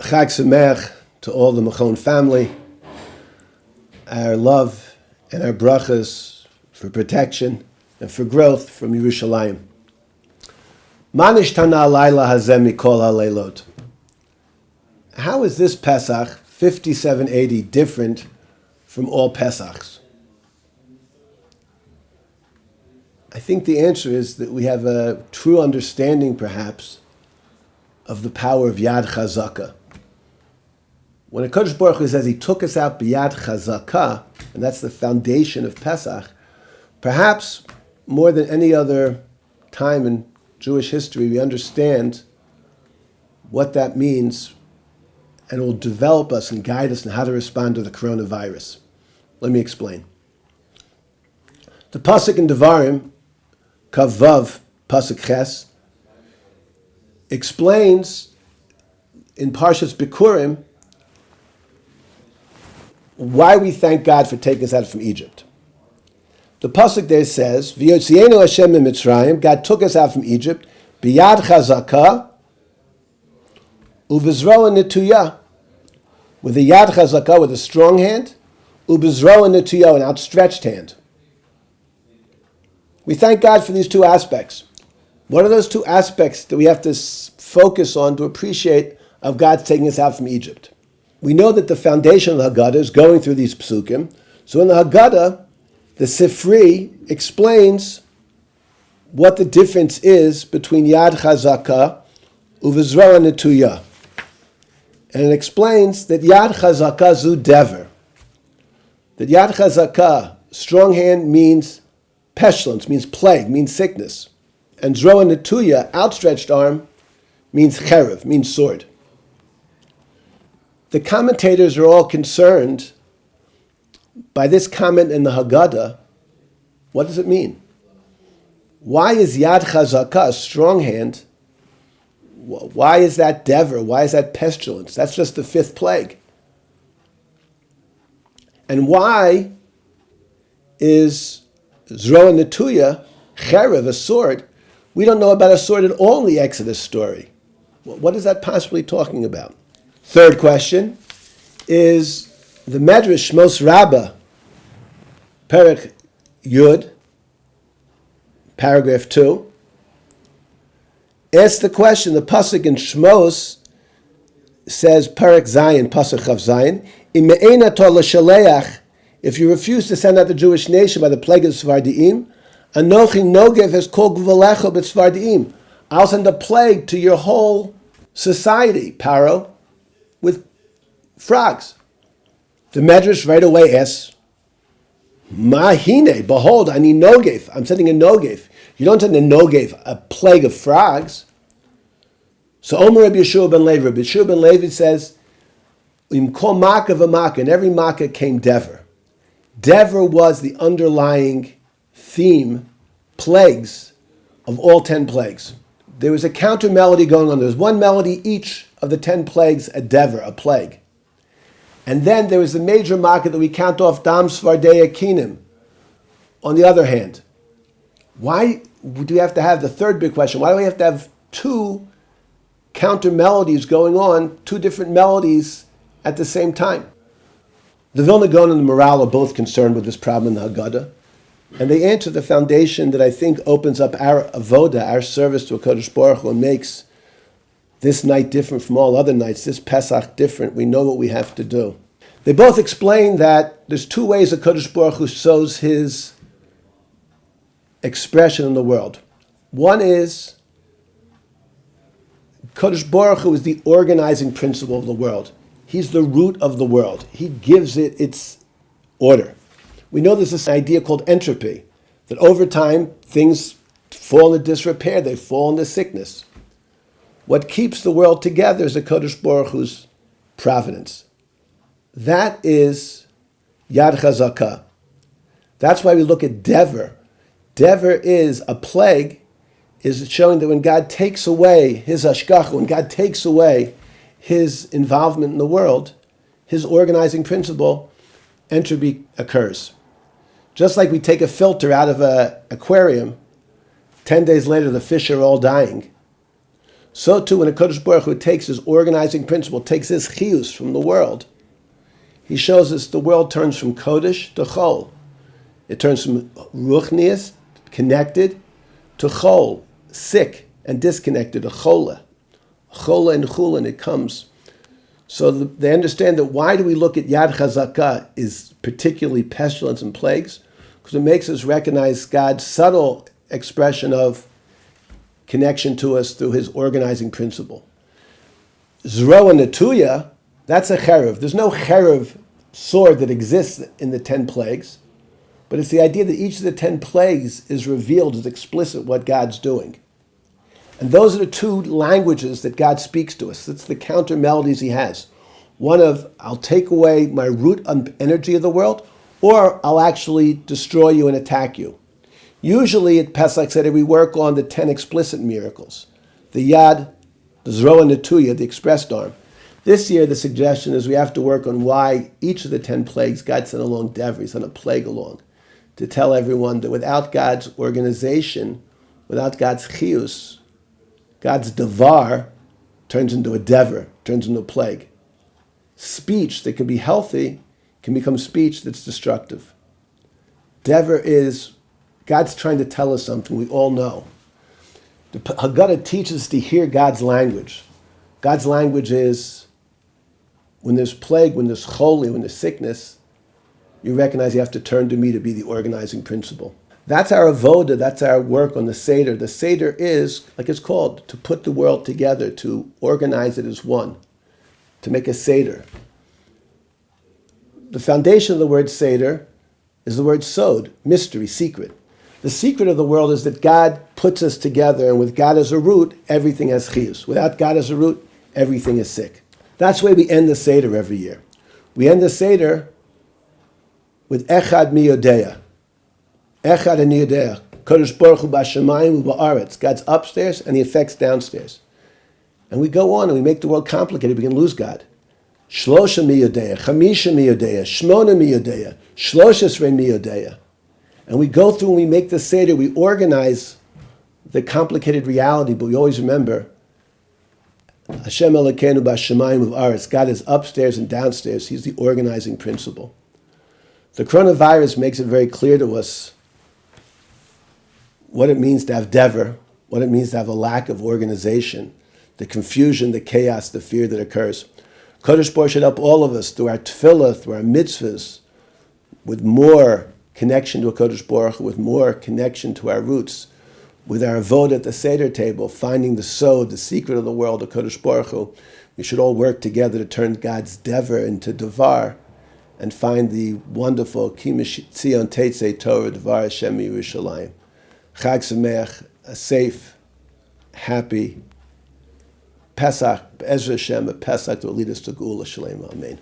Chag Sameach to all the Machon family, our love and our brachas for protection and for growth from Yerushalayim. Ma nishtana halayla hazeh mikol haleilot. How is this Pesach, 5780, different from all Pesachs? I think the answer is that we have a true understanding, perhaps, of the power of Yad Chazaka. When HaKadosh Baruch Hu says He took us out b'Yad Chazaka, and that's the foundation of Pesach, perhaps more than any other time in Jewish history, we understand what that means, and it will develop us and guide us in how to respond to the coronavirus. Let me explain. The Pasuk in Devarim, Kav Vav, Pasuk Ches, explains in Parshas Bikurim why we thank God for taking us out from Egypt. The pasuk there says, "V'yotzienu Hashem miMitzrayim." God took us out from Egypt, b'yad chazaka, u'b'zroa netuyah, with a yad chazaka, with a strong hand, u'b'zroa netuyah, an outstretched hand. We thank God for these two aspects. What are those two aspects that we have to focus on to appreciate of God taking us out from Egypt? We know that the foundation of the Haggadah is going through these psukim. So in the Haggadah, the Sifri explains what the difference is between Yad Chazaka uvizroa netuyah. And it explains that Yad Chazaka zu dever. That Yad Chazaka, strong hand, means pestilence, means plague, means sickness. And Zroa netuyah, outstretched arm, means cherev, means sword. The commentators are all concerned by this comment in the Haggadah. What does it mean? Why is Yad Chazaka, a strong hand? Why is that dever? Why is that pestilence? That's just the fifth plague. And why is Zroa netuyah, cherev, a sword? We don't know about a sword at all in the Exodus story. What is that possibly talking about? Third question is the Medrash Shmos Rabbah, Perek Yud, paragraph 2, asks the question, the pasuk in Shmos says, Perek Zayin, pasuk Chav Zayin, Im me'ena to l'shaleach, if you refuse to send out the Jewish nation by the plague of Sfardiim, Anochi Nogev has called Gvalecho b'Sfardiim, I'll send a plague to your whole society, Paro, with frogs. The Medrash right away asks, Mahine, behold, I need Nogev. I'm sending a Nogev. You don't send a Nogev, a plague of frogs. So Omer Rabbi Yeshua ben Levi. Rabbi Yeshua ben Levi says, Im kol maka v'maka, and every maka came dever. Dever was the underlying theme, plagues, of all 10 plagues. There was a counter melody going on. There was one melody each of the 10 plagues, a dever, a plague. And then there was the major market that we count off, Dam Svardei Akinim. On the other hand, why do we have to have the third big question? Why do we have to have two counter melodies going on, two different melodies at the same time? The Vilna Gaon and the Maral are both concerned with this problem in the Haggadah. And they answer the foundation that I think opens up our avoda, our service to HaKadosh Baruch Hu, and makes this night different from all other nights, this Pesach different. We know what we have to do. They both explain that there's two ways HaKadosh Baruch Hu shows His expression in the world. One is HaKadosh Baruch Hu is the organizing principle of the world. He's the root of the world. He gives it its order. We know there's this idea called entropy, that over time things fall into disrepair, they fall into sickness. What keeps the world together is HaKadosh Baruch Hu's providence. That is Yad Chazaka. That's why we look at Dever. Dever is a plague, is showing that when God takes away His hashgacha, when God takes away His involvement in the world, His organizing principle, entropy occurs. Just like we take a filter out of an aquarium, 10 days later the fish are all dying. So too, when a Kodesh Baruch Hu takes his organizing principle, takes his chiyus from the world, he shows us the world turns from Kodesh to Chol. It turns from Ruchnius, connected, to Chol, sick and disconnected, a Chola. Chola and Chulin, it comes. So they understand that why do we look at Yad Chazakah is particularly pestilence and plagues? Because it makes us recognize God's subtle expression of connection to us through his organizing principle. Zroa Natuya, that's a cherev. There's no cherev sword that exists in the 10 plagues, but it's the idea that each of the 10 plagues is revealed as explicit what God's doing. And those are the two languages that God speaks to us. That's the counter melodies he has. One of, I'll take away my root energy of the world, or I'll actually destroy you and attack you. Usually at Pesach Seder we work on the 10 explicit miracles. The Yad, the Zroa Natuya, the expressed arm. This year the suggestion is we have to work on why each of the 10 plagues God sent along Dever, he sent a plague along, to tell everyone that without God's organization, without God's chiyus, God's davar turns into a dever, turns into a plague. Speech that can be healthy can become speech that's destructive. Dever is, God's trying to tell us something we all know. The Haggadah teaches us to hear God's language. God's language is, when there's plague, when there's choli, when there's sickness, you recognize you have to turn to me to be the organizing principle. That's our avoda, that's our work on the Seder. The Seder is, like it's called, to put the world together, to organize it as one, to make a Seder. The foundation of the word Seder is the word sod, mystery, secret. The secret of the world is that God puts us together, and with God as a root, everything has chiyus. Without God as a root, everything is sick. That's why we end the Seder every year. We end the Seder with Echad Mi Yodeya. Echad Ani Yodeya. Kodesh Baruch Hu B'Shamayim U'Ba'aretz. God's upstairs and the effects downstairs. And we go on and we make the world complicated. We can lose God. Shlosha Mi Yodeya. Chamisha Mi Yodeya. Shmona Mi Yodeya. Shloshesrei Mi Yodeya. And we go through and we make the Seder. We organize the complicated reality, but we always remember Hashem Elokeinu B'Shamayim U'Ba'aretz. God is upstairs and downstairs. He's the organizing principle. The coronavirus makes it very clear to us what it means to have dever, what it means to have a lack of organization, the confusion, the chaos, the fear that occurs. Kodesh Baruch should help all of us through our tefillah, through our mitzvahs, with more connection to a Kodesh Baruch, with more connection to our roots, with our avoda at the Seder table, finding the sod, the secret of the world of Kodesh Baruch Hu. We should all work together to turn God's dever into davar and find the wonderful Ki Tzion Teitzei Torah Devar Hashem Yerushalayim. Chag Sameach, a safe, happy Pesach, Be'ezra Hashem, a Pesach that will lead us to Geula Shalem. Amen.